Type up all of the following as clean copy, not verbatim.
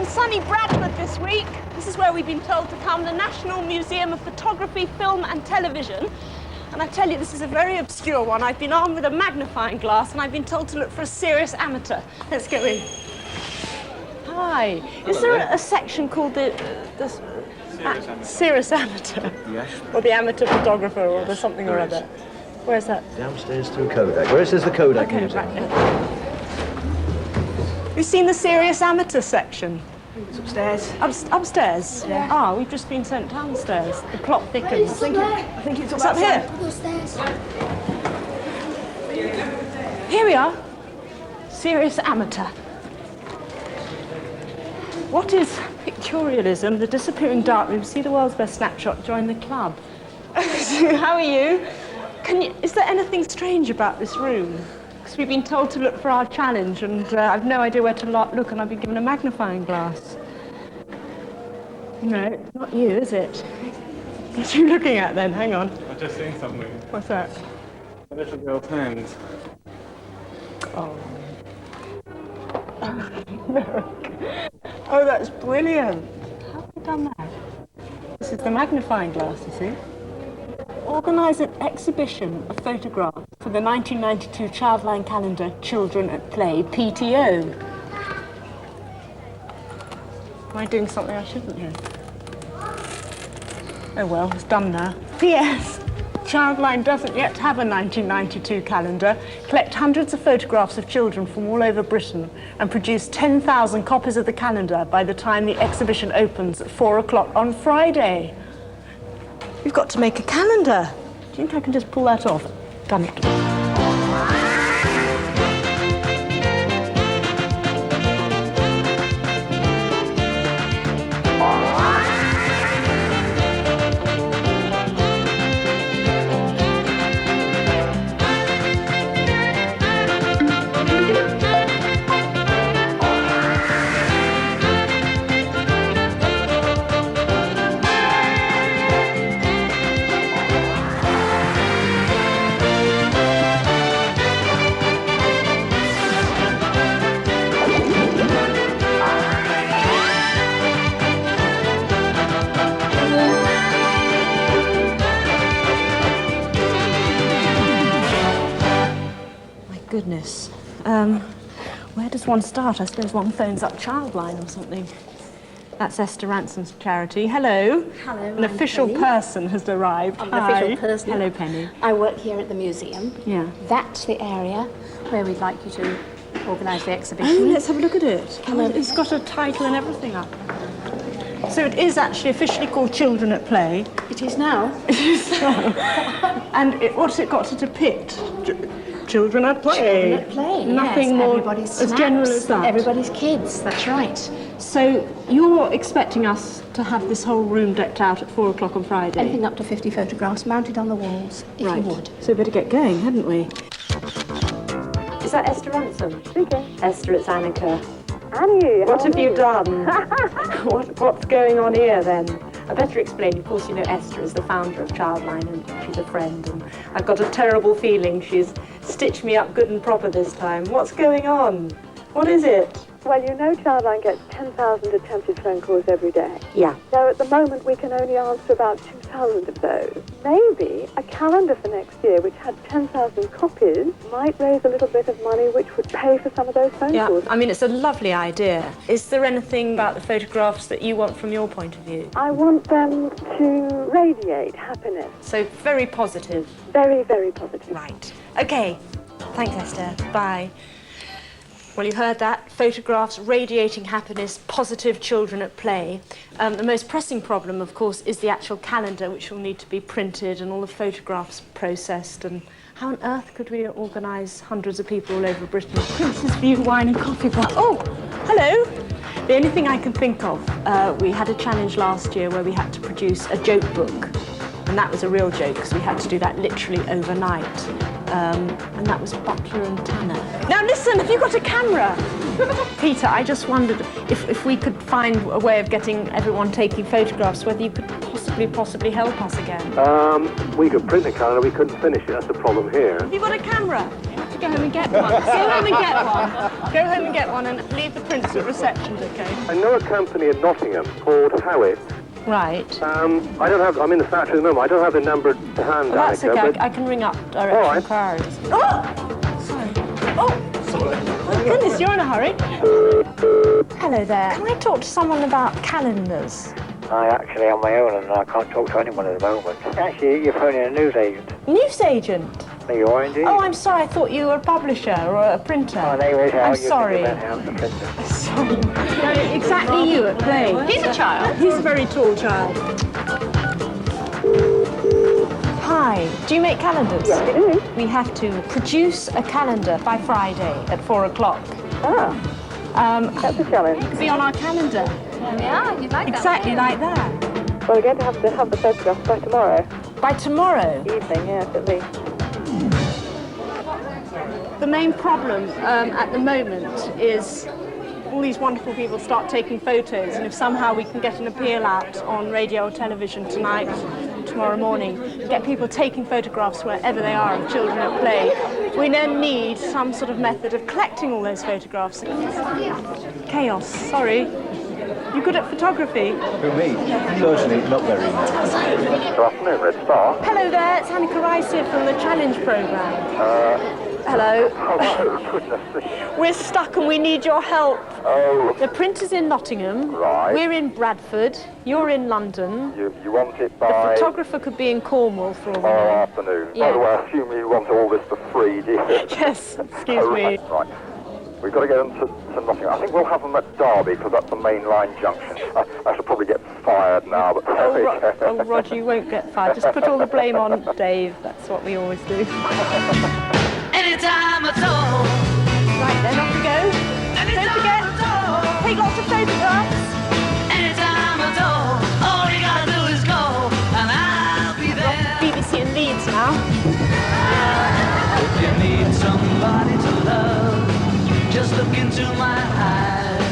sunny Bradford this week. This is where we've been told to come, the National Museum of Photography, Film and Television. And I tell you, this is a very obscure one. I've been armed with a magnifying glass and I've been told to look for a serious amateur. Let's go in. Hi. Is there a section called the serious amateur? Yes. Or the amateur photographer, or yes, there's something or other? Where's that? Downstairs through Kodak. Where says the Kodak Museum? Right. You've seen the serious amateur section? It's upstairs. Upstairs? Yeah. Ah, we've just been sent downstairs. The plot thickens. I think it's up here. Here we are. Serious amateur. What is pictorialism? The disappearing darkroom. See the world's best snapshot. Join the club. How are you? Is there anything strange about this room? Because we've been told to look for our challenge, and I've no idea where to look, and I've been given a magnifying glass. No, it's not you, is it? What are you looking at then? Hang on. I've just seen something. What's that? A little girl's hands. Oh. Oh, that's brilliant. How have you done that? This is the magnifying glass, you see. Organise an exhibition of photographs for the 1992 Childline calendar Children at Play, PTO. Am I doing something I shouldn't do? Oh well, it's done now. P.S. Childline doesn't yet have a 1992 calendar. Collect hundreds of photographs of children from all over Britain and produce 10,000 copies of the calendar by the time the exhibition opens at 4 o'clock on Friday. You've got to make a calendar. Do you think I can just pull that off? Done it. Goodness. Where does one start? I suppose one phones up Childline or something. That's Esther Ransom's charity. Hello. Hello. An official person has arrived. I'm an official person. Hello, Penny. I work here at the museum. Yeah. That's the area where we'd like you to organise the exhibition. Oh, let's have a look at it. Come on. It's got a title and everything up. So it is actually officially called Children at Play. It is now. It is now. And what's it got to depict? Children at play. Children at play. Nothing yes. more Everybody's as snaps, general as that. Everybody's kids. That's right. So you're expecting us to have this whole room decked out at 4 o'clock on Friday? Anything up to 50 photographs mounted on the walls, if Right. you would. So we better get going, hadn't we? Is that Esther Ransom? Speaking. Esther, it's Annika. Annie, What have you done? What's going on here then? I better explain. Of course, you know Esther is the founder of Childline and she's a friend, and I've got a terrible feeling she's stitched me up good and proper this time. What's going on? What is it? Well, you know Childline gets 10,000 attempted phone calls every day. Yeah. So at the moment we can only answer about 2,000 of those. Maybe a calendar for next year which had 10,000 copies might raise a little bit of money which would pay for some of those phone Yeah, calls. I mean, it's a lovely idea. Is there anything about the photographs that you want from your point of view? I want them to radiate happiness. So very positive. Very, very positive. Right. Okay. Thanks, Esther. Bye. Well, you heard that. Photographs radiating happiness, positive children at play. The most pressing problem, of course, is the actual calendar, which will need to be printed and all the photographs processed. And how on earth could we organise hundreds of people all over Britain? Princess View Wine and Coffee Bar. Oh, hello. The only thing I can think of, we had a challenge last year where we had to produce a joke book. And that was a real joke, because we had to do that literally overnight. And that was Butler and Tanner. Now listen, have you got a camera? Peter, I just wondered if we could find a way of getting everyone taking photographs, whether you could possibly help us again. We could print a calendar, we couldn't finish it, that's the problem here. Have you got a camera? to go home and get one. Go home and get one. Go home and get one and leave the prints at reception, okay? I know a company in Nottingham called Howitt. Right. I don't have, I'm in the factory at the moment, I don't have the number to hand, Well, that's Annika, okay. but I can ring up direct All right. inquiries. Oh! Sorry. Oh! My goodness, you're in a hurry. Hello there. Can I talk to someone about calendars? I'm actually on my own and I can't talk to anyone at the moment. Actually, you're phoning a newsagent. Newsagent? Are you are indeed? Oh, I'm sorry. I thought you were a publisher or a printer. Oh, there is how I'm you sorry. Sorry. No, exactly you at play. He's a child. He's a very tall child. Hi. Do you make calendars? Yes, we do. We have to produce a calendar by Friday at 4 o'clock. That's a challenge. Be on our calendar. Yeah, you'd like Exactly like that. Well, we're going to have the photographs by tomorrow By tomorrow. evening, yes, at least. The main problem at the moment is all these wonderful people start taking photos, and if somehow we can get an appeal out on radio or television tonight, tomorrow morning, get people taking photographs wherever they are of children at play, we then need some sort of method of collecting all those photographs. Chaos, sorry. You good at photography? For me, personally, not very much. good afternoon, Red Star. Hello there, it's Annika Rice here from the Challenge programme. Hello. Oh, goodness. We're stuck and we need your help. Oh, The printer's in Nottingham. Right. We're in Bradford. You're in London. you want it The by photographer could be in Cornwall for all we tomorrow know. afternoon. Yeah. By the way, I assume you want all this for free, do you? Yes, excuse Oh, me. right. We've got to get them to Nottingham. I think we'll have them at Derby because that's the main line junction. I should probably get fired now, but there we go. Oh, Roger, you won't get fired. Just put all the blame on Dave. That's what we always do. Anytime at all. Right, then off we go. Don't forget, take lots of photographs. Anytime at all you gotta do is go, and I'll be there. BBC in Leeds now. If you need somebody to love, just look into my eyes.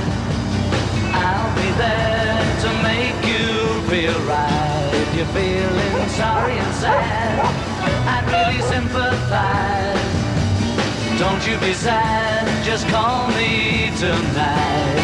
I'll be there to make you feel right. If you're feeling sorry and sad, I'd really sympathize. Don't you be sad, just call me tonight.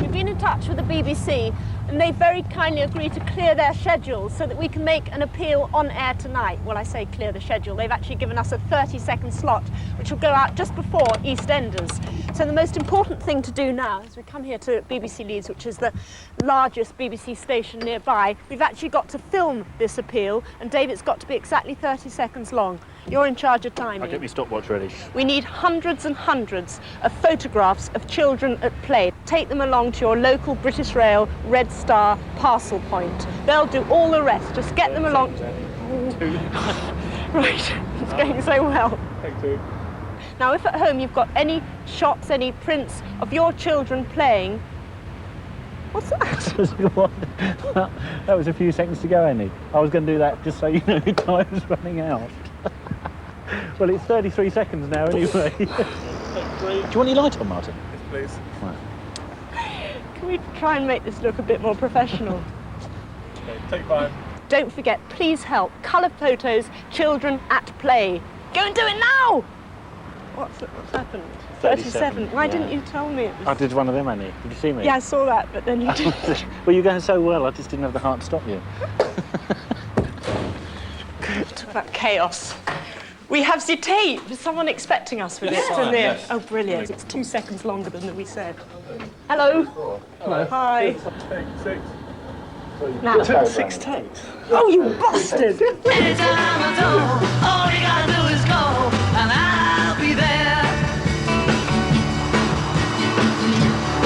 We've been in touch with the BBC and they very kindly agreed to clear their schedule so that we can make an appeal on air tonight. Well, I say clear the schedule. They've actually given us a 30-second slot which will go out just before EastEnders. So the most important thing to do now is we come here to BBC Leeds, which is the largest BBC station nearby. We've actually got to film this appeal, and Dave, it's got to be exactly 30 seconds long. You're in charge of timing. I'll get my stopwatch ready. We need hundreds and hundreds of photographs of children at play. Take them along to your local British Rail Red Star parcel point. They'll do all the rest. Just get them along. Right, it's going so well. Take two. Now, if at home you've got any shots, any prints of your children playing, what's that? What? That was a few seconds to go, Annie. I was going to do that just so you know the time's running out. Well, it's 33 seconds now anyway. Do you want any light on, Martin? Yes, please. Right. Can we try and make this look a bit more professional? Okay, take 5. Don't forget, please help. Colour photos, children at play. Go and do it now! What's happened? 37. Why didn't you tell me? It was... I did one of them, Annie. Did you see me? Yeah, I saw that, but then you didn't. Well, you're going so well, I just didn't have the heart to stop you. Talk about chaos. We have the tape. Is someone expecting us with it? fine, Near? yes. Oh, brilliant. It's 2 seconds longer than we said. Hello. Hello. Hi. Take 6. Now. Took 6 takes. Oh, you bastard! Anytime at all you gotta do is go, and I'll be there.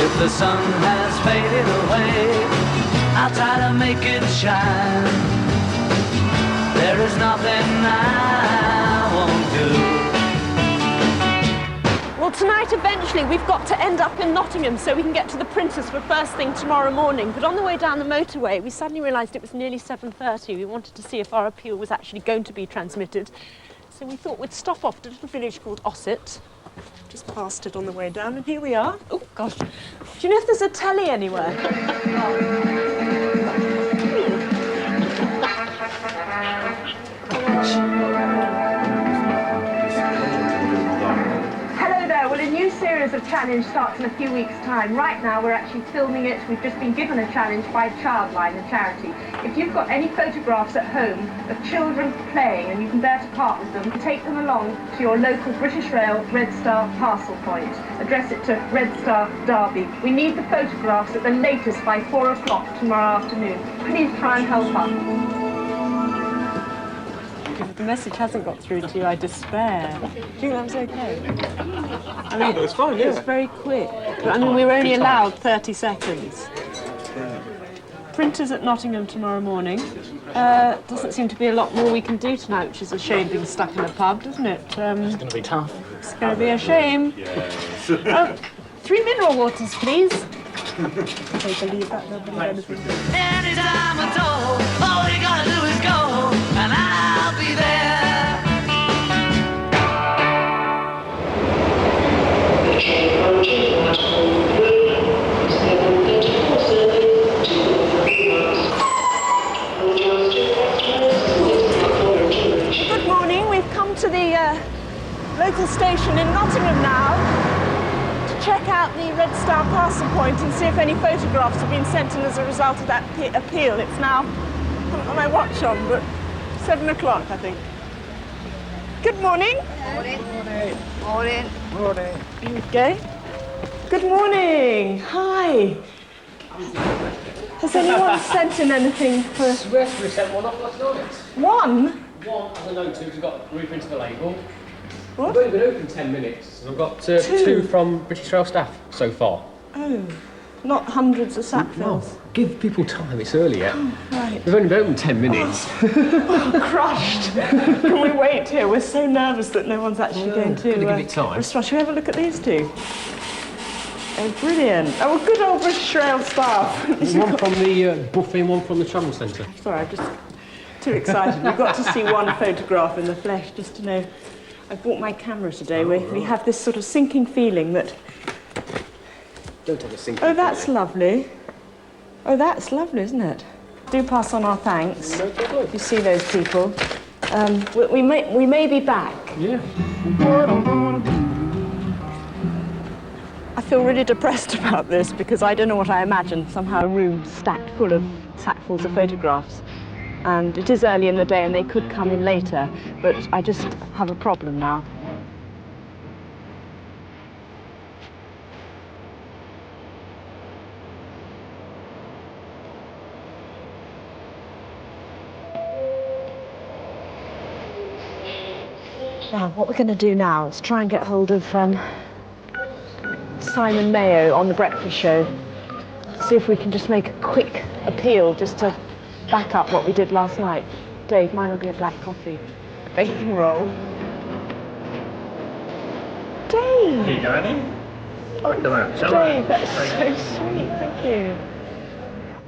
If the sun has faded away, I'll try to make it shine. There is nothing I won't do. Well, tonight, eventually, we've got to end up in Nottingham so we can get to the printers for first thing tomorrow morning. But on the way down the motorway, we suddenly realised it was nearly 7:30. We wanted to see if our appeal was actually going to be transmitted. So we thought we'd stop off at a little village called Ossett. Just passed it on the way down, and here we are. Oh, gosh. Do you know if there's a telly anywhere? series of challenge starts in a few weeks' time. Right now, we're actually filming it. We've just been given a challenge by Childline, a charity. If you've got any photographs at home of children playing and you can bear to part with them, take them along to your local British Rail Red Star parcel point. Address it to Red Star, Derby. We need the photographs at the latest by 4 o'clock tomorrow afternoon. Please try and help us. If the message hasn't got through to you, I despair. Do you think that was okay? I mean, it was fine, yeah. It was very quick. But, I mean, we were only allowed 30 seconds. Printers at Nottingham tomorrow morning. Doesn't seem to be a lot more we can do tonight, which is a shame being stuck in a pub, doesn't it? It's going to be tough. It's going to be a shame. Yeah. 3 mineral waters, please. They believe that they'll believe anything. Anytime at all, all you gotta do is go, and I'll be there. Good morning. We've come to the local station in Nottingham now to check out the Red Star parcel point and see if any photographs have been sent in as a result of that appeal. It's now, I haven't got my watch on, but 7 o'clock, I think. Good morning. Morning. Morning. Morning. Here we go. Good morning. Hi. Has anyone sent in anything for... We sent one off last night. One? One, as I know to, we've got reprinted the label. What? We've only been open 10 minutes, and I've got two from British Rail staff so far. Oh, not hundreds of sack fills. No, give people time, it's early yet. Oh, right. We've only been open 10 minutes. Oh, crushed. Can we wait here? We're so nervous that no one's actually going to... Give it time. Restaurant. Shall we have a look at these two? Oh, brilliant. Oh, good old British Rail staff. One from the buffet and one from the travel centre. Sorry, I'm just too excited. We've got to see one photograph in the flesh just to know. I brought my camera today. We have this sort of sinking feeling that... Don't take a sinking Oh, that's lovely. Oh, that's lovely, isn't it? Do pass on our thanks. No problem. You see those people. We may be back. Yeah. I feel really depressed about this because I don't know what I imagined. Somehow a room stacked full of sackfuls of photographs. And it is early in the day and they could come in later, but I just have a problem now. Now, what we're going to do now is try and get hold of Simon Mayo on The Breakfast Show. See if we can just make a quick appeal just to back up what we did last night. Dave, mine will be a black coffee. Bacon roll. Dave! Here you go, Annie. Dave, that's so sweet, thank you.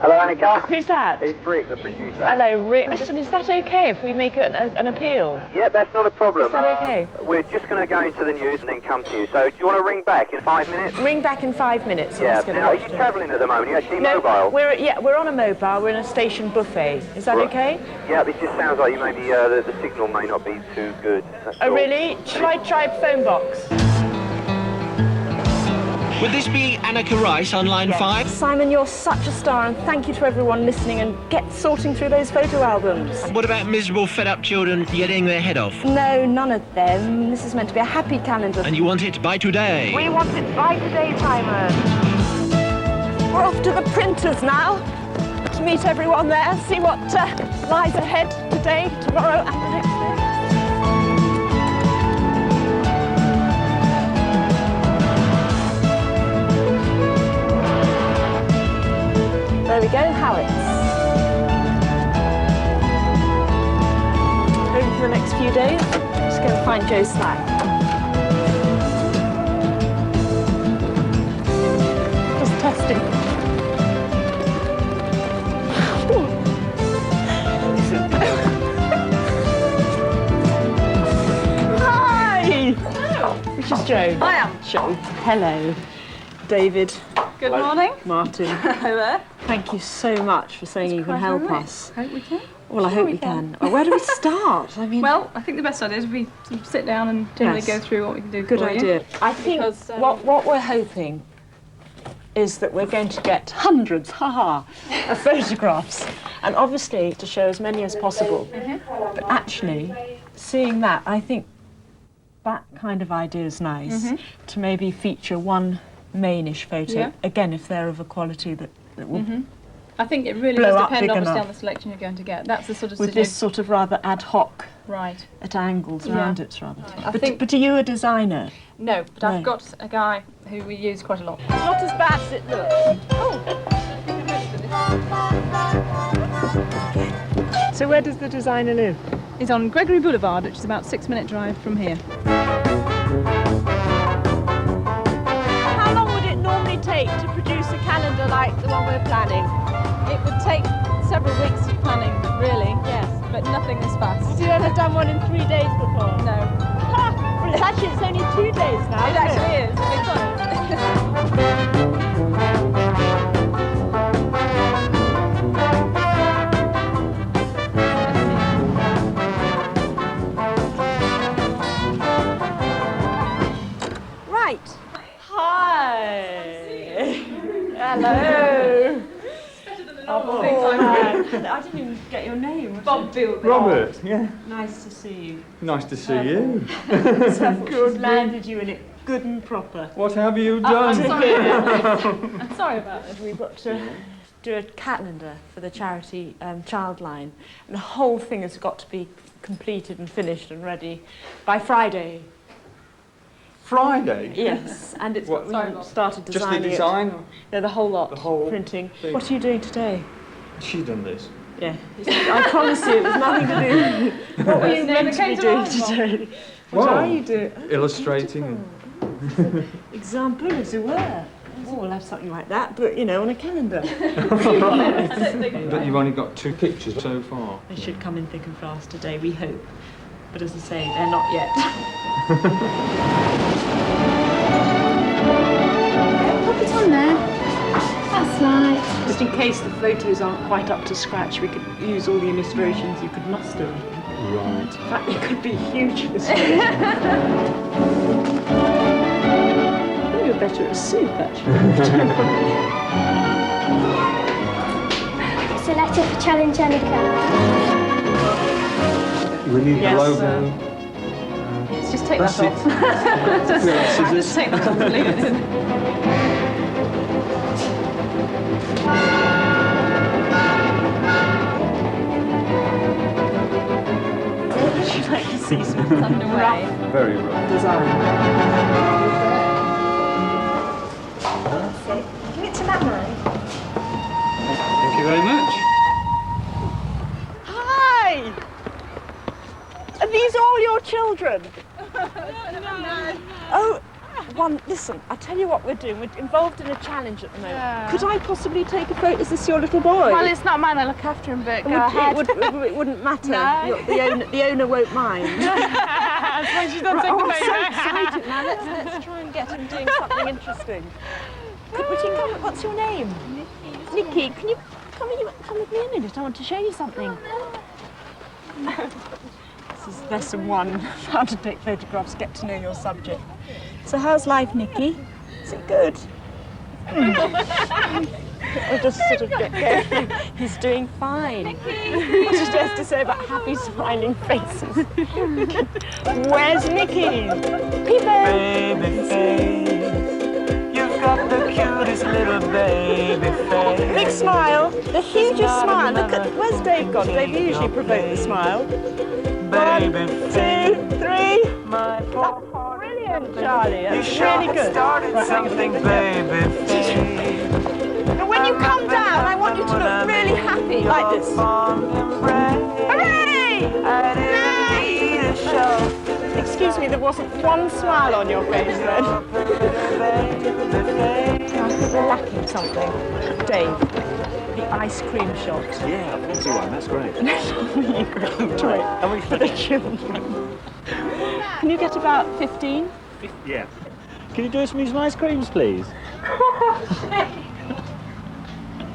Hello, Annika. Who's that? It's Rick, the producer. Hello, Rick. Listen, is that okay if we make an appeal? Yeah, that's not a problem. Is that okay? We're just going to go into the news and then come to you. So do you want to ring back in 5 minutes? Ring back in 5 minutes. Yeah. Now, are you travelling at the moment? Are you actually mobile? We're on a mobile. We're in a station buffet. Is that okay? Yeah, it just sounds like you maybe the signal may not be too good. That's Oh, all. really? Shall I try phone box? Would this be Annika Rice on line 5? Simon, you're such a star, and thank you to everyone listening, and get sorting through those photo albums. What about miserable, fed-up children getting their head off? No, none of them. This is meant to be a happy calendar. And you want it by today? We want it by today, Simon. We're off to the printers now to meet everyone there, see what lies ahead today, tomorrow, and the next day. There we go, Howitz. Home for the next few days. Just go and find Joe Slack. Just testing. Hi! Which is Joe? I am. Joe. Hello. David. Good morning. Martin. Hello there. Thank you so much for saying you can help us. Hope we can. Well, I hope we can. Well, where do we start? I mean, Well, I think the best idea is we sort of sit down and generally Yes. go through what we can do good for you. idea. I think Because, what we're hoping is that we're going to get hundreds, of photographs, and obviously to show as many as possible. But actually, seeing that, I think that kind of idea is nice, to maybe feature one mainish photo, Yeah. again, if they're of a quality that will I think it really blow does up depend big obviously enough. on the selection you're going to get. That's the sort of with this sort of rather ad hoc, Right. at angles Yeah. around it, rather. I But, think- but are you a designer? No, but No. I've got a guy who we use quite a lot. It's not as bad as it looks. So where does the designer live? He's on Gregory Boulevard, which is about a 6-minute drive from here. How long would it normally take to produce a calendar like the one we're planning? It would take several weeks of planning, really, yes, but nothing this fast. Have you ever done one in 3 days before? No. Well, it's only 2 days now. It isn't actually is. It's fun. Right. Hi. Hello. I didn't even get your name. Bob Bilby. Robert, yeah. Nice to see you. Nice to see you. Good. Landed you in it good and proper. What have you done? I'm sorry about this. We've got to do a calendar for the charity Childline, and the whole thing has got to be completed and finished and ready by Friday. Friday? Yes, and it's What? we haven't started Just designing the design? it. No, the whole lot. The whole printing. thing. What are you doing today? She's done this. Yeah, I promise you, it was nothing to do. What were you meant to be doing today? What Well, are you doing? illustrating. Example, as it were. Oh, we'll have something like that, but you know, on a calendar. But you've only got 2 pictures so far. They should come in thick and fast today, we hope. But as I say, they're not yet. Pop it on there. That's right. Just in case the photos aren't quite up to scratch, we could use all the illustrations you could muster. Right. In fact, they could be huge illustrations. You're better at soup, actually. It's a letter for Challenge Annika. We need Yes, the logo. Let's just take That's that it. off. Let's take that off and leave it in. Would you like to see some Underway. Very rough. design? Give it to that man. Thank you very much. Hi! Are these all your children? Oh, listen, I'll tell you what we're doing. We're involved in a challenge at the moment. Yeah. Could I possibly take a photo? Is this your little boy? Well, it's not mine. I look after him, but go It ahead. wouldn't matter. No. The owner won't mind. As long as she's not taking I'm the so photo. excited now. Let's try and get him doing something interesting. Would you come? What's your name? Nikki. Can you come with me a minute? I want to show you something. This is lesson 1, how to take photographs, get to know your subject. So how's life, Nikki? Is it good? We'll just sort of get going. He's doing fine. What is there to say about happy, smiling faces? Where's Nikki? Peepo! Baby face, you've got the cutest little baby face. Big smile, the hugest smile. Look at, where's Dave gone? Dave usually provoke the smile. 1, 2, 3. That's brilliant, Charlie. That's really good. Started something, baby face. And when you come down, I want you to look really happy, like this. Hooray! Hooray! Excuse me, there wasn't one smile on your face then. I think we're lacking something. Dave, the ice cream shot. Yeah, fancy one. That's great. Really great. Right. For the children. Can you get about 15? Yeah. Can you do us some ice creams, please?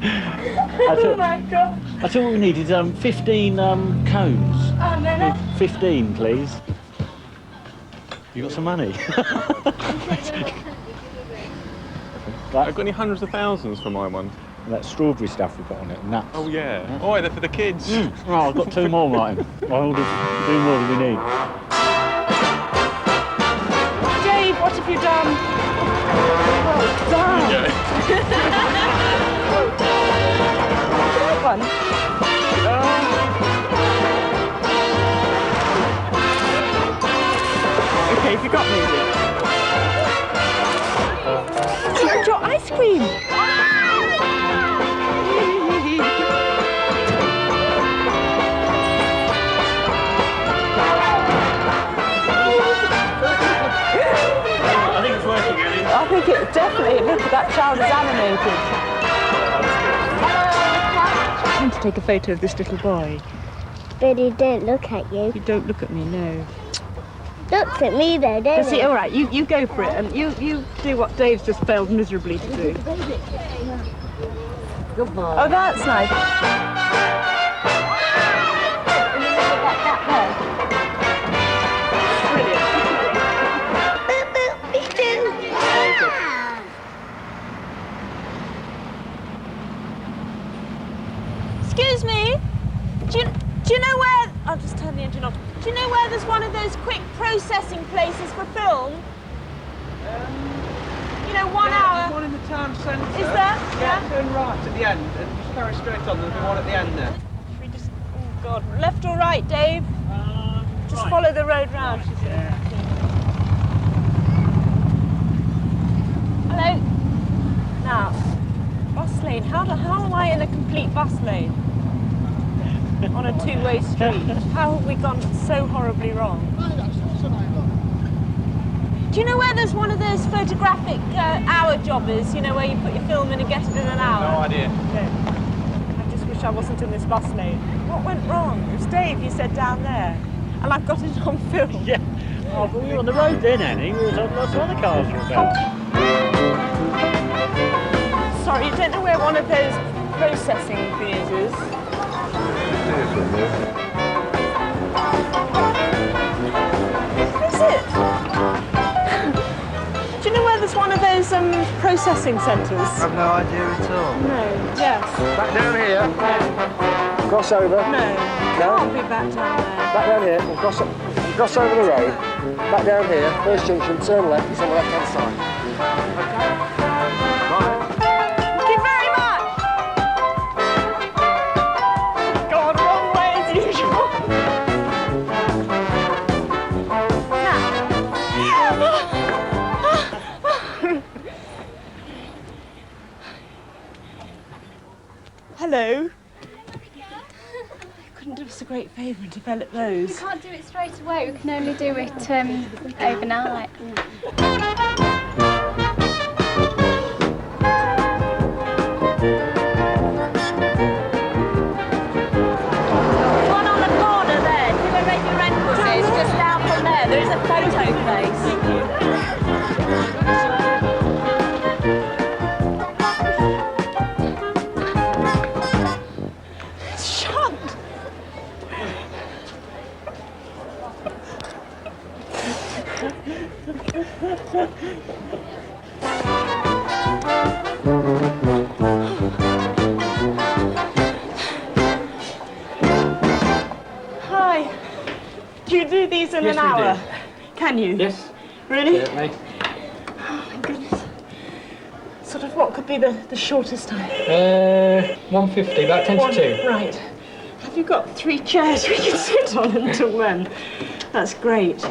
Oh my God. That's all we need is 15 cones. Oh, no. 15, please. You got some money? I've got any hundreds of thousands for my one. That strawberry stuff we put on it, nuts. Oh yeah. Oh, they're for the kids. Oh, I've got 2 more, Martin. I'll order 2 more than we need. Dave, what have you done? Well done. Good one. Okay, have you got me? You got your ice cream. I think it definitely, look at that child is animated. I want to take a photo of this little boy. But he don't look at you. You don't look at me, no. Looks at me though, don't See, all right, you go for it, and you do what Dave's just failed miserably to do. Good boy. Oh, that's nice. Excuse me, do you know where, I'll just turn the engine off. Do you know where there's one of those quick processing places for film? You know, 1 hour. There's one in the town centre. Is there? Yeah, turn right at the end and just carry straight on. There'll be one at the end there. Should we just, oh God, left or right, Dave? Just right. follow the road round, she said. Hello. Now, bus lane. How am I in a complete bus lane? On a 2-way street. How have we gone so horribly wrong? Do you know where there's one of those photographic hour jobbers, you know, where you put your film in and get it in an hour? No idea. No. I just wish I wasn't in this bus lane. What went wrong? It was Dave, you said down there. And I've got it on film. Yeah. Oh, but we were on the road then, Annie. We were on lots of other cars were about. Sorry, you don't know where one of those processing things is? What is it? Do you know where there's one of those processing centres? I've no idea at all. No. Yes. Back down here. No. Cross over. No. Can't be back down there. Back down here. We'll cross over the road. Back down here. First junction. Turn left. It's on the left-hand side. Thank you very much. God, wrong way as usual. Hello. Couldn't do us a great favour and develop those. We can't do it straight away. We can only do it overnight. One on the corner there, Tiverraker Rentals. It's just down from there. There is a photo place. Shut! Hi. Do you do these in Yes, an we hour? do. Can you? Yes. Really? Certainly. Oh my goodness. Sort of what could be the shortest time? 1:50, about 10 to 2. Right. Have you got 3 chairs we can sit on until then? That's great.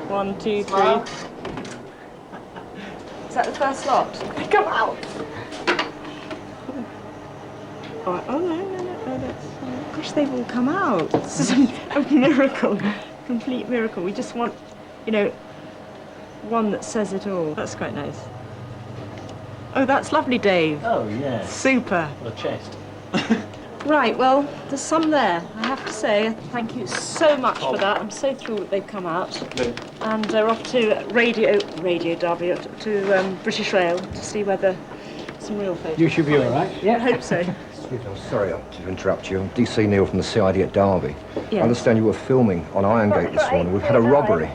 One, two, three. Is that the first lot? Come out! Oh, oh no, that's... Gosh, they've all come out. This is a miracle. Complete miracle. We just want, you know, one that says it all. That's quite nice. Oh, that's lovely, Dave. Oh, yeah. Super. The chest. Right, well, there's some there, I have to say. Thank you so much for that. I'm so thrilled that they've come out. And we're off to Radio Derby, to British Rail, to see whether some real photos. You should be all right. Yeah, I hope so. Excuse me, I'm sorry to interrupt you. I'm DC Neal from the CID at Derby. Yeah. I understand you were filming on Irongate this morning. We've had a robbery.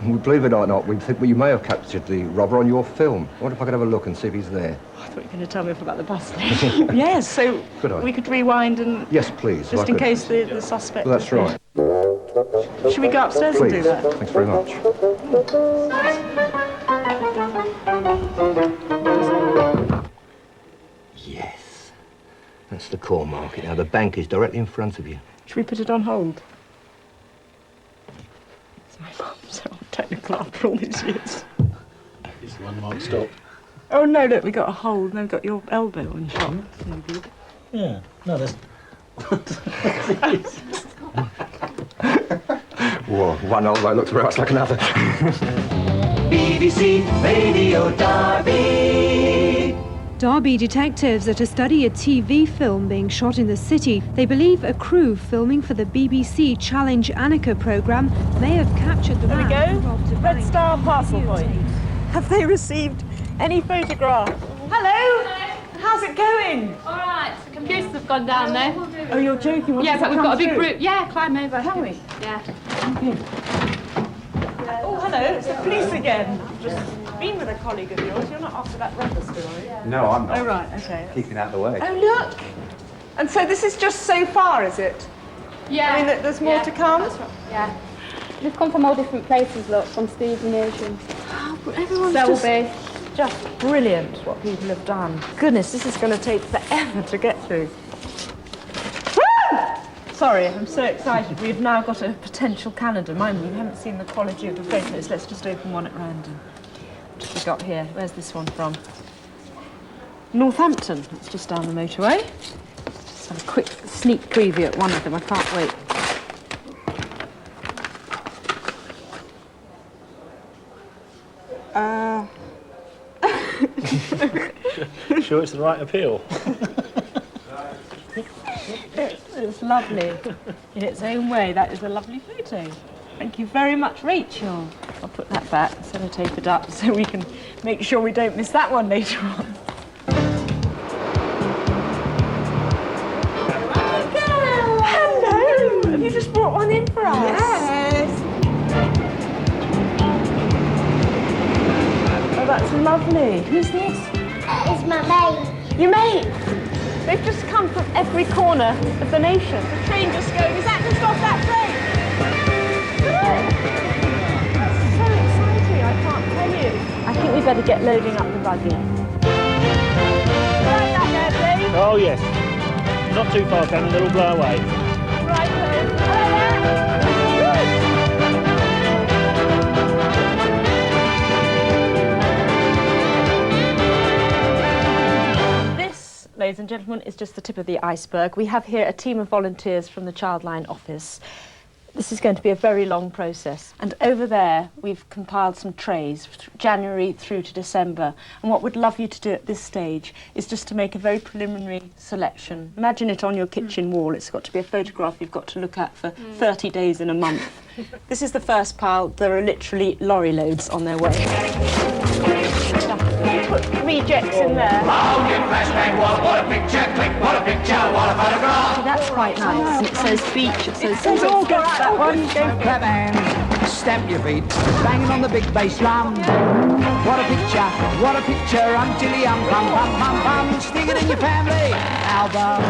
And believe it or not, we think you may have captured the robber on your film. I wonder if I could have a look and see if he's there. I thought you were going to tell me off about the bus station. Yes, so Good idea. we could rewind and... Yes, please. Just in case the suspect... Well, that's right. Should we go upstairs Please. and do that? Thanks very much. Yes. That's the core market. Now, the bank is directly in front of you. Should we put it on hold? Sorry, Mum, so technical after all these years. It's the one that won't stop. Oh, no, look, we got a hold and they've got your elbow on shot. That's no good. Yeah, no, there's... Whoa, one old bloke looks very much like another. BBC Radio Derby. Derby detectives are to study a TV film being shot in the city. They believe a crew filming for the BBC Challenge Annika programme may have captured the man. There we go. Red Star parcel point. Have they received any photograph? Hello? How's it going? All right, the computers have gone down now. Oh, you're joking? Yeah, but we've got a big through? group. Yeah, climb over. Can we? Yeah. Oh, hello, it's the police again. I've just been with a colleague of yours. You're not after that rubber still, are you? No, I'm not. Oh, right, okay. Keeping out of the way. Oh, look! And so this is just so far, is it? Yeah. I mean, there's more to come? That's right. Yeah. We've come from all different places, look, from Stevenage and Everyone's just brilliant what people have done. Goodness, this is going to take forever to get through. Woo! Sorry, I'm so excited. We've now got a potential calendar. Mind you, we haven't seen the quality of the photos. Let's just open one at random. What have we got here? Where's this one from? Northampton. It's just down the motorway. Just have a quick sneak preview at one of them. I can't wait. Sure it's the right appeal? It's lovely. In its own way, that is a lovely photo. Thank you very much, Rachel. I'll put that back, sellotape it up so we can make sure we don't miss that one later on. Hello! Have you just brought one in for us? Yes! Oh, that's lovely. Who's this? It's my mate. Your mate? They've just come from every corner of the nation. The train just going, is that just off that train? That's so exciting, I can't tell you. I think we better get loading up the buggy. Right back there, Dave. Oh, yes. Not too far down, and it'll blow away. Right there. Ladies and gentlemen, is just the tip of the iceberg. We have here a team of volunteers from the Childline office. This is going to be a very long process. And over there, we've compiled some trays, January through to December. And what we'd love you to do at this stage is just to make a very preliminary selection. Imagine it on your kitchen wall. It's got to be a photograph you've got to look at for 30 days in a month. This is the first pile. There are literally lorry loads on their way. Put rejects in there. Oh, you flashbang, what a picture, click, what a picture, what a photograph. Oh, that's quite nice. And it says beach, it says August, that one. Stamp your feet, banging on the big bass drum. What a picture, until the pam pam pam, stick it in your family album.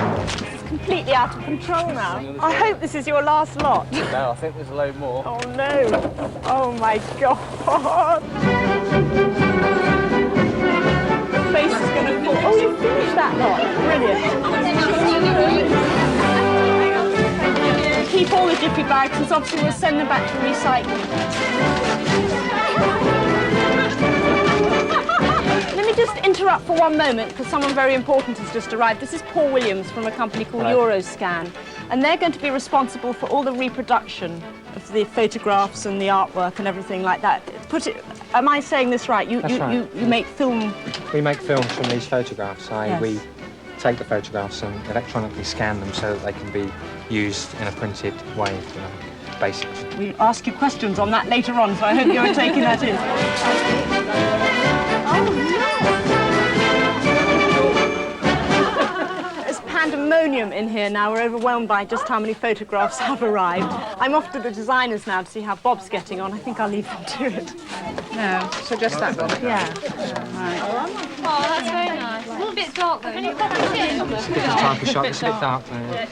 It's completely out of control now. I hope this is your last lot. No, I think there's a load more. Oh no. Oh my God. Face is going to fall. Oh, you finished that lot. Brilliant. Keep all the jiffy bags, because obviously we'll send them back to recycling. Let me just interrupt for one moment, because someone very important has just arrived. This is Paul Williams from a company called Euroscan, and they're going to be responsible for all the reproduction of the photographs and the artwork and everything like that. Am I saying this right? You make film... We make films from these photographs. Yes. We take the photographs and electronically scan them so that they can be used in a printed way, if you like, basically. We'll ask you questions on that later on, so I hope you're taking that in. There's pandemonium in here now. We're overwhelmed by just how many photographs have arrived. I'm off to the designers now to see how Bob's getting on. I think I'll leave him to it. No, so just that one? Yeah. Oh, that's very nice. It's a bit dark though. Can you pop it in? It's a bit of time for shot, it's a bit dark there.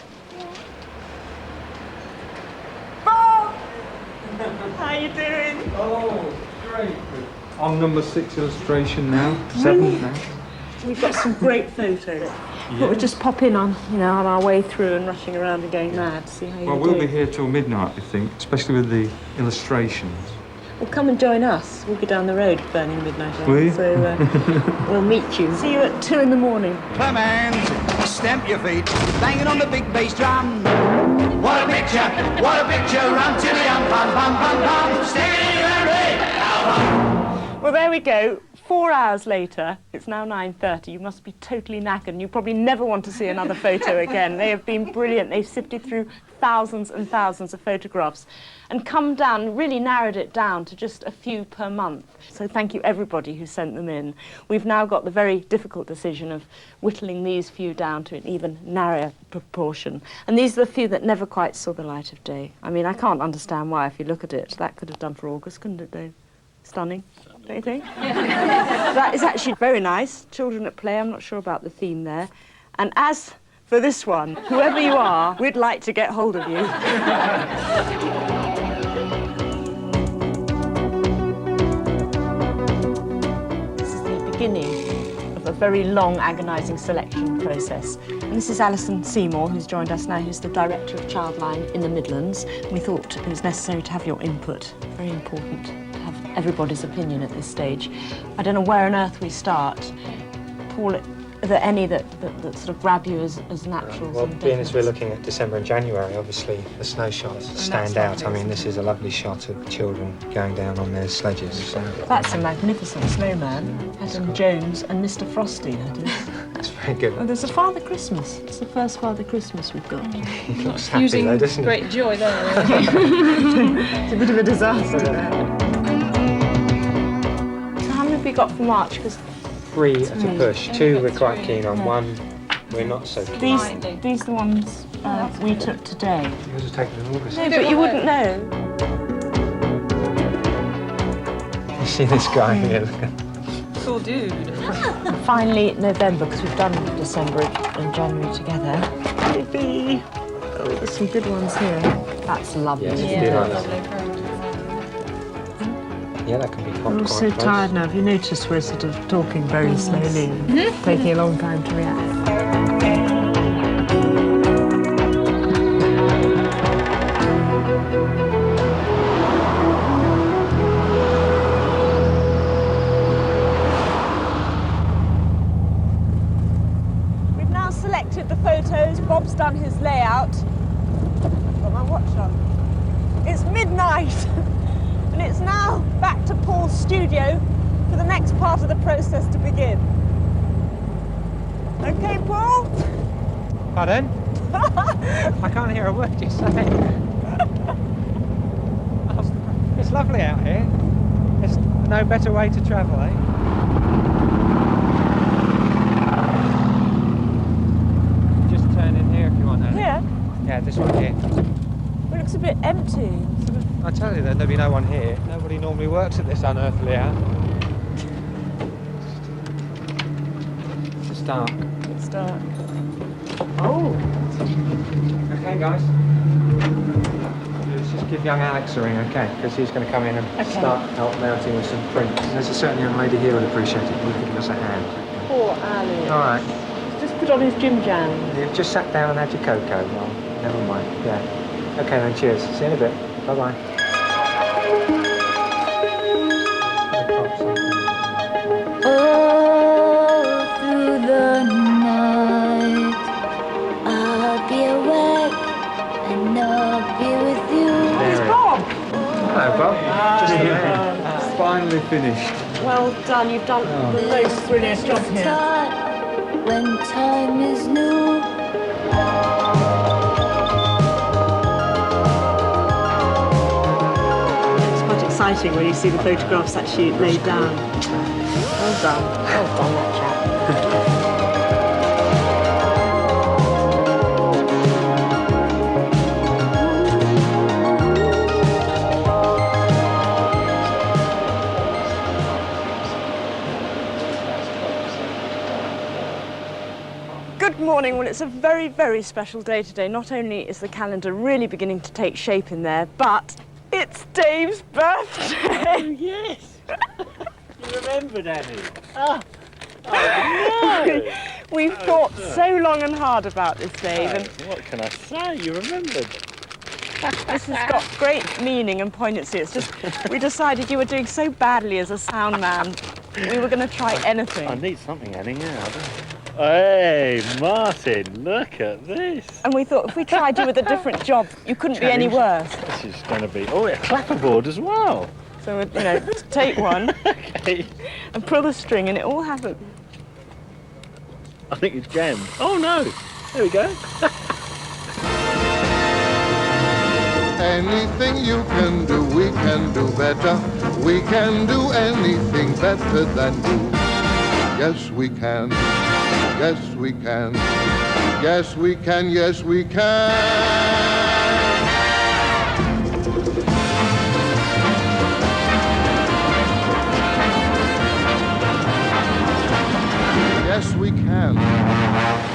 Bob! How you doing? Oh, great. On number 6 illustration now, 7 now. We've got some great photos. But we'll just pop in on, you know, on our way through and rushing around and going mad to see how you're Well, doing. we'll be here till midnight, I think, especially with the illustrations. Well, come and join us. We'll be down the road burning midnight oil. Will you? So we'll meet you. See you at 2 in the morning. Clemens, stamp your feet, banging on the big bass drum. What a picture, run till the pam pam pam pam, stay Well, there we go. 4 hours later, it's now 9:30. You must be totally knackered. You probably never want to see another photo again. They have been brilliant. They've sifted through thousands and thousands of photographs and come down, really narrowed it down to just a few per month. So thank you everybody who sent them in. We've now got the very difficult decision of whittling these few down to an even narrower proportion. And these are the few that never quite saw the light of day. I mean, I can't understand why, if you look at it. That could have done for August, couldn't it, Dave? Stunning, don't you think? That is actually very nice. Children at play. I'm not sure about the theme there. And as for this one, whoever you are, we'd like to get hold of you. This is the beginning of a very long, agonising selection process. And this is Alison Seymour, who's joined us now, who's the Director of Childline in the Midlands. We thought it was necessary to have your input. Very important to have everybody's opinion at this stage. I don't know where on earth we start. Paul, are there any that sort of grab you as naturals? Well, and being as we're definites? looking at December and January, obviously the snow shots stand out. I mean, this is a lovely shot of children going down on their sledges. So. That's a magnificent snowman. Adam Jones and Mr. Frosty, that is. That's very good. Oh, there's a Father Christmas. It's the first Father Christmas we've got. He looks happy though, doesn't he? Great joy there. It's a bit of a disaster there. So how many have we got for March? Because 3 at a push. 2 we're quite keen on. 1 we're not so keen. these are the ones we took today. Yours was taken in August. No, but you wouldn't know. You see this guy here? Cool dude. Finally, November, because we've done December and January together. Maybe. Oh, there's some good ones here. That's lovely. Yes, yeah, that can be popped I'm quite so close. tired now. Have you noticed we're sort of talking very slowly and taking a long time to react? We've now selected the photos. Bob's done his layout. Got my watch on. It's midnight. And it's now back to Paul's studio for the next part of the process to begin. Okay, Paul? Pardon? I can't hear a word you say. It's lovely out here. There's no better way to travel, eh? Just turn in here if you want, Annie. Here? Yeah, this one here. It looks a bit empty. I tell you, there'll be no one here. Nobody normally works at this unearthly hour. It's dark. It's dark. Oh! Okay, guys. Let's just give young Alex a ring, okay? Because he's going to come in and start out mounting with some prints. There's a certain young lady here who'd appreciate it. You could give us a hand. Poor Ali. All right. Just put on his gym jam. You've just sat down and had your cocoa. Well, never mind. Yeah. Okay then, cheers. See you in a bit. Bye-bye. All through the night, I'll be awake and I'll be with you. It's Bob! Hello, Bob. Just a minute. Finally finished. Well done, you've done the most brilliant job here. when time is new. It's quite exciting when you see the photographs actually laid down. Well done. Well done, that chap. Good morning. Well, it's a very, very special day today. Not only is the calendar really beginning to take shape in there, but it's Dave's birthday. Oh, yes. You remembered, Annie. Oh, no. We've thought so long and hard about this, Dave. And what can I say? You remembered. this has got great meaning and poignancy. It's just, we decided you were doing so badly as a sound man. We were going to try anything. I need something, Annie, yeah. Hey, Martin, look at this. And we thought if we tried you with a different job, you couldn't be any worse. This is going to be, oh, a clapperboard as well. So, you know, take one Okay. and pull the string and it all happened. I think it's jammed. Oh, no. There we go. Anything you can do, we can do better. We can do anything better than you. Yes, we can. Yes, we can. Yes, we can. Yes, we can. Yes, we can.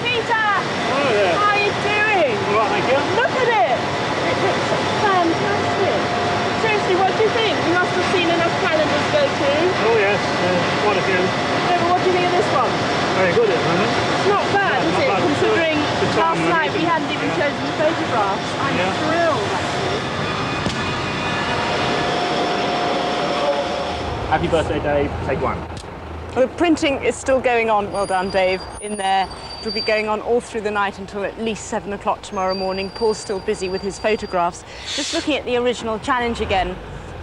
Peter! Oh, yeah. How are you doing? All right, thank you. Look at it! It looks fantastic. Seriously, what do you think? You must have seen enough calendars go through. Oh, yes. Quite a few. No, but what do you think of this one? Very good at the moment. It's not bad, is it? bad. Considering The time last and night we everything. hadn't even chosen the photographs. I'm Yeah. thrilled, actually. Happy birthday, Dave. Take one. Well, the printing is still going on, well done, Dave, in there. It'll be going on all through the night until at least 7 o'clock tomorrow morning. Paul's still busy with his photographs. Just looking at the original challenge again,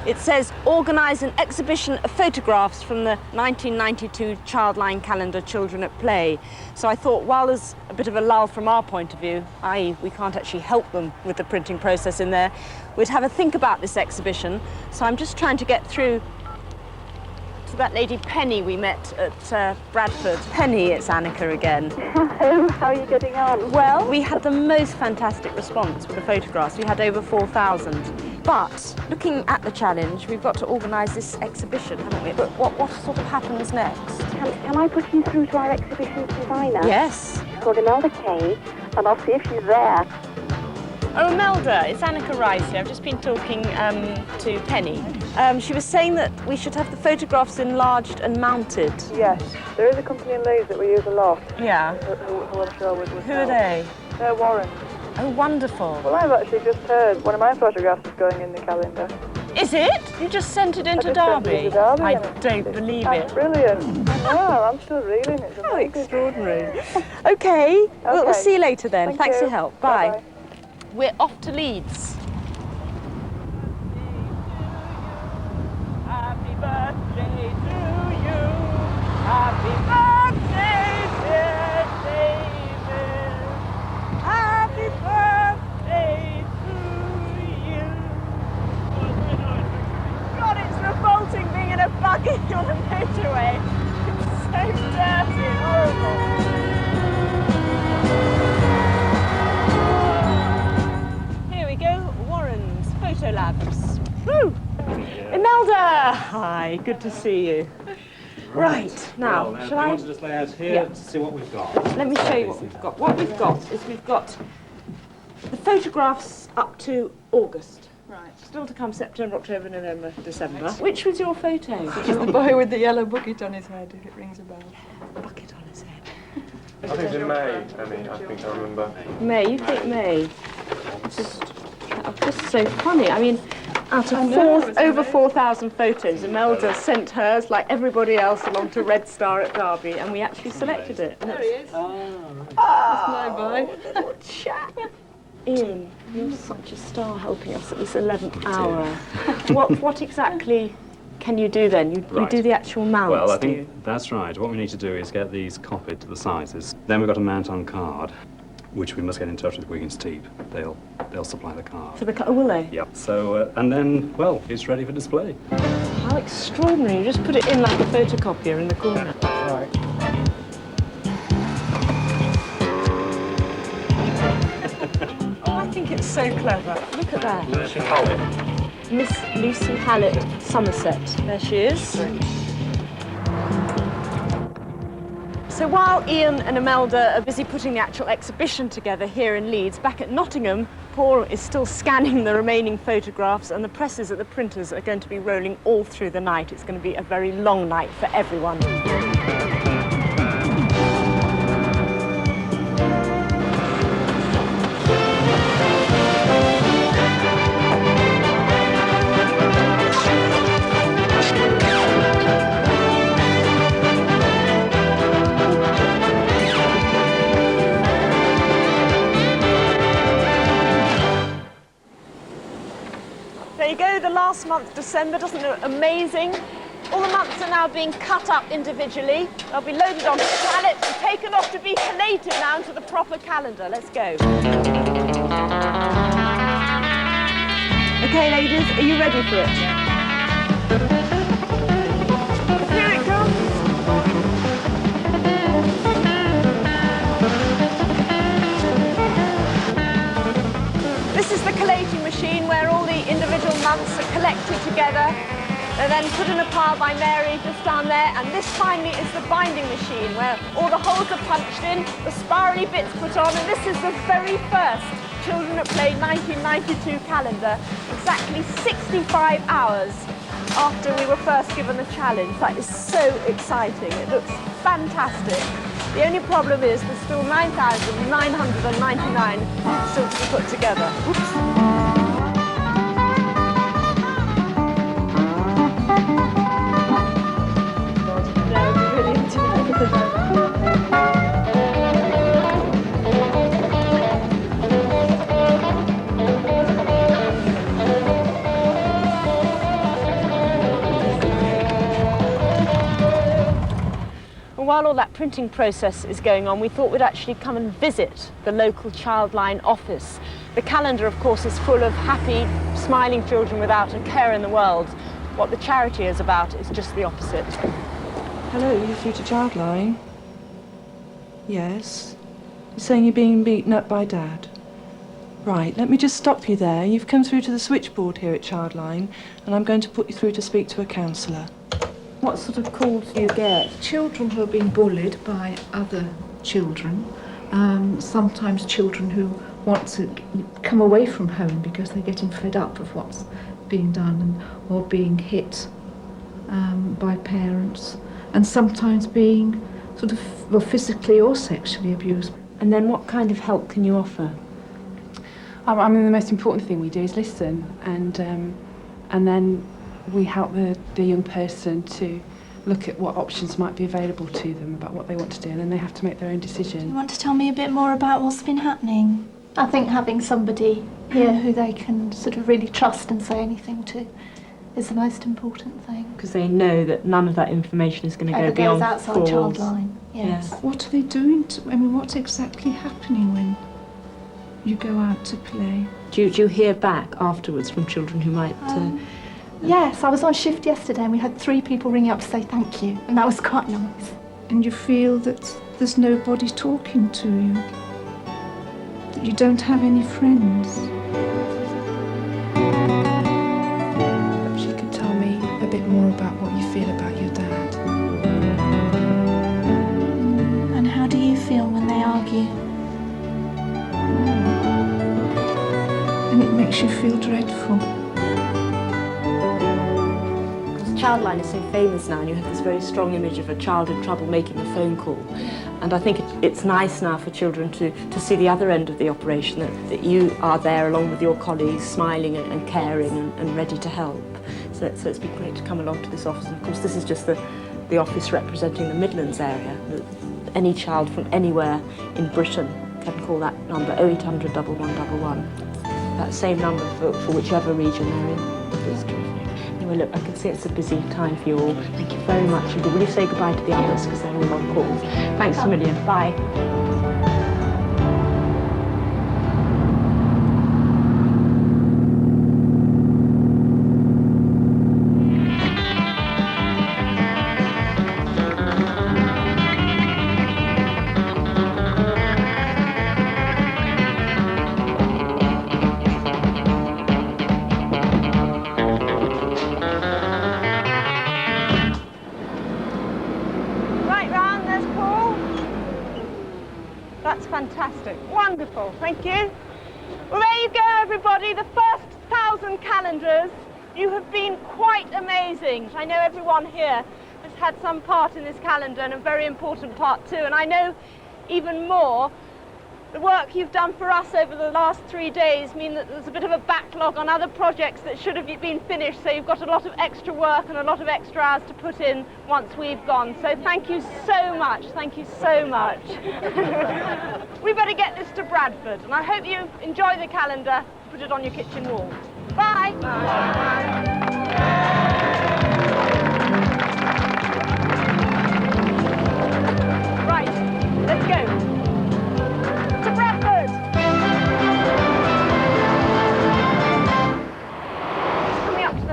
it says, organise an exhibition of photographs from the 1992 Childline calendar, Children at Play. So I thought, while there's a bit of a lull from our point of view, i.e. we can't actually help them with the printing process in there, we'd have a think about this exhibition. So I'm just trying to get through to that lady Penny we met at Bradford. Penny, it's Annika again. Hello, how are you getting on? Well, we had the most fantastic response with the photographs. We had over 4,000. But looking at the challenge, we've got to organise this exhibition, haven't we? But what sort of happens next? Can I put you through to our exhibition designer? Yes. She's called Imelda Kay, and I'll see if she's there. Oh, Imelda, it's Annika Rice here. I've just been talking to Penny. She was saying that we should have the photographs enlarged and mounted. Yes, there is a company in Leeds that we use a lot. Yeah. Who I'm sure would Who are they? They're Warren. Oh, wonderful. Well, I've actually just heard one of my photographs is going in the calendar. Is it? You just sent it into Derby? I don't believe it. Brilliant. No, I'm still reeling. It's How extraordinary. Okay, we'll see you later then. Thanks for your help. Bye. Bye-bye. We're off to Leeds. Happy birthday to you. Happy birthday, dear David. Happy birthday to you. God, it's revolting being in a buggy on the motorway. It's so dirty and horrible. Here we go, Warren's Photo Labs. Woo! Imelda! Hi, good to see you. Right, now, shall I? want to just lay out here to see what we've got? Let me show you what we've got. What we've got is we've got the photographs up to August. Right. Still to come September, October, November, December. Which was your photo? Which is the boy with the yellow bucket on his head, if it rings a bell. Bucket on his head. I think it's in May, Annie, I think I remember. May, you think May? Just so funny. I mean, out of over 4,000 photos, Imelda sent hers, like everybody else, along to Red Star at Derby, and we actually selected it. There he is. Oh, That's my boy. little chap. Ian, you're such a star helping us at this 11th hour. What exactly can you do then? You Right. do the actual mounts, Well, I do think you? that's right. What we need to do is get these copied to the sizes. Then we've got to mount on card, which we must get in touch with Wiggins Teep. They'll supply the card. For the will they? Yep. So, and then, well, it's ready for display. How extraordinary. You just put it in like a photocopier in the corner. Right. Oh, I think it's so clever. Look at that. Lucy Hallett. Miss Lucy Hallett, Somerset. There she is. So while Ian and Imelda are busy putting the actual exhibition together here in Leeds, back at Nottingham, Paul is still scanning the remaining photographs, and the presses at the printers are going to be rolling all through the night. It's going to be a very long night for everyone. There you go, the last month, December, doesn't it look amazing? All the months are now being cut up individually. They'll be loaded onto pallets and taken off to be collated now into the proper calendar. Let's go. Okay, ladies, are you ready for it? Here it comes. This is the collating machine where all the individual months are collected together. They're then put in a pile by Mary just down there, and this finally is the binding machine where all the holes are punched in, the spirally bits put on, and this is the very first Children at Play 1992 calendar, exactly 65 hours after we were first given the challenge. That is so exciting. It looks fantastic. The only problem is there's still 9,999 still to be put together. Oops. While all that printing process is going on, we thought we'd actually come and visit the local Childline office. The calendar, of course, is full of happy, smiling children without a care in the world. What the charity is about is just the opposite. Hello, you're through to Childline. Yes. You're saying you're being beaten up by Dad. Right, let me just stop you there. You've come through to the switchboard here at Childline, and I'm going to put you through to speak to a counsellor. What sort of calls do you get? Children who are being bullied by other children, sometimes children who want to come away from home because they're getting fed up of what's being done, or being hit by parents, and sometimes being sort of physically or sexually abused. And then what kind of help can you offer? I mean, the most important thing we do is listen, and then we help the young person to look at what options might be available to them about what they want to do, and then they have to make their own decision. You want to tell me a bit more about what's been happening? I think having somebody here who they can sort of really trust and say anything to is the most important thing. Because they know that none of that information is going to go beyond goes outside calls. Childline. Yes. What are they doing? I mean, what's exactly happening when you go out to play? Do you hear back afterwards from children who might... Yes, I was on shift yesterday and we had 3 people ring up to say thank you, and that was quite nice. And you feel that there's nobody talking to you? That you don't have any friends? Perhaps you could tell me a bit more about what you feel about your dad. And how do you feel when they argue? And it makes you feel dreadful. Childline is so famous now, and you have this very strong image of a child in trouble making a phone call. And I think it's nice now for children to see the other end of the operation, that you are there along with your colleagues, smiling and caring and ready to help. So it's been great to come along to this office. And of course, this is just the office representing the Midlands area. Any child from anywhere in Britain can call that number, 0800 1111. That same number for whichever region they're in. It's terrific. Anyway, a look. I can see it's a busy time for you all. Thank you very much. And will you say goodbye to the others because they're all on call? Thanks a million. Bye. That's fantastic. Wonderful. Thank you. Well, there you go, everybody. The first 1,000 calendars. You have been quite amazing. I know everyone here has had some part in this calendar, and a very important part too. And I know even more, the work you've done for us over the last 3 days mean that there's a bit of a backlog on other projects that should have been finished, so you've got a lot of extra work and a lot of extra hours to put in once we've gone. So thank you so much. Thank you so much. We better get this to Bradford, and I hope you enjoy the calendar. Put it on your kitchen wall. Bye. Right, let's go.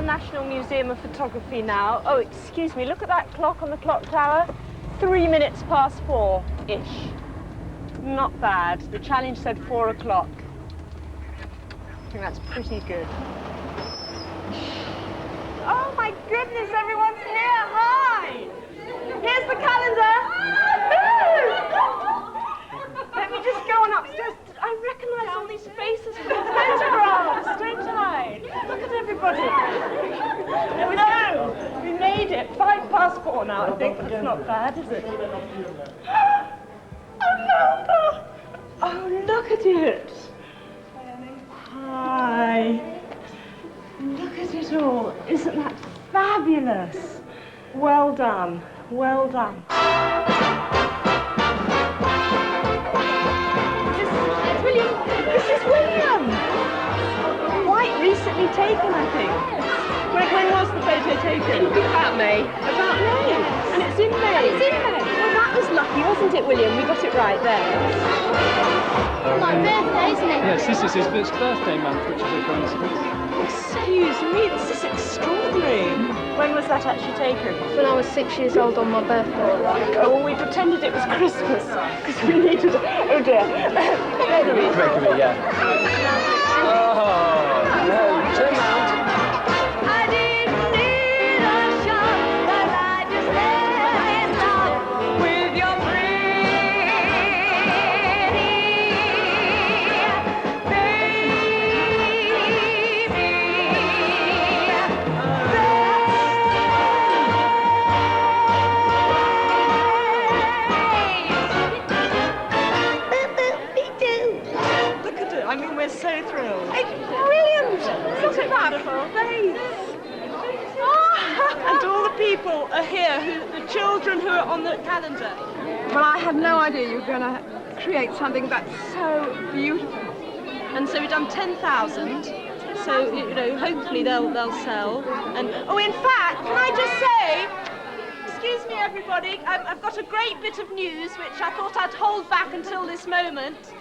National Museum of Photography now. Oh, excuse me, look at that clock on the clock tower. 3 minutes past 4-ish. Not bad. The challenge said 4 o'clock. I think that's pretty good. Oh my goodness, everyone's here. Hi! Here's the calendar. Let me just go on upstairs. I recognise all these faces from the photographs, don't I? Look at everybody. There we go. We made it. 5 past 4 now, I think. That's not bad, is it? Oh, oh, look at it. Hi. Look at it all. Isn't that fabulous? Well done. Well done. This is William! Quite recently taken, I think. When was the photo taken? About May. About May? And it's in May? It's in May. Well, that was lucky, wasn't it, William? We got it right there. My birthday, isn't it? Yes, this is his birthday month, which is a coincidence. Excuse me, this is extraordinary. When was that actually taken? When I was 6 years old on my birthday. Oh, well, we pretended it was Christmas, because we needed... Oh, dear. Gregory, yeah. Oh, no, turn round. I didn't need a shot, but I just fell in love with your I mean, we're so thrilled. It's brilliant! Look at that face! And all the people are here, the children who are on the calendar. Well, I had no idea you were going to create something that's so beautiful. And so we've done 10,000. So, you know, hopefully they'll sell. And oh, in fact, can I just say, excuse me, everybody, I've got a great bit of news which I thought I'd hold back until this moment.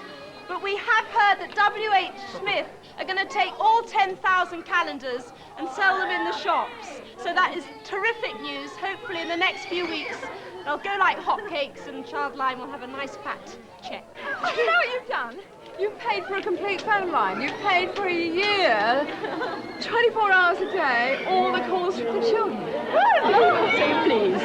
But we have heard that W.H. Smith are going to take all 10,000 calendars and sell them in the shops. So that is terrific news. Hopefully in the next few weeks they'll go like hotcakes and Childline will have a nice fat check. You know what you've done? You've paid for a complete phone line. You've paid for a year, 24 hours a day, all the calls from the children. I'm so pleased.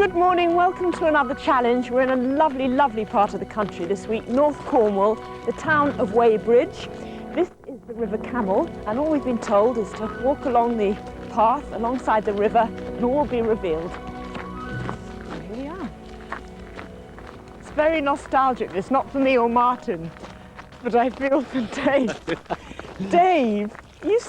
Good morning, welcome to another challenge. We're in a lovely, lovely part of the country this week, North Cornwall, the town of Weybridge. This is the River Camel, and all we've been told is to walk along the path alongside the river and all will be revealed. And here we are. It's very nostalgic, it's not for me or Martin, but I feel for Dave. Dave, you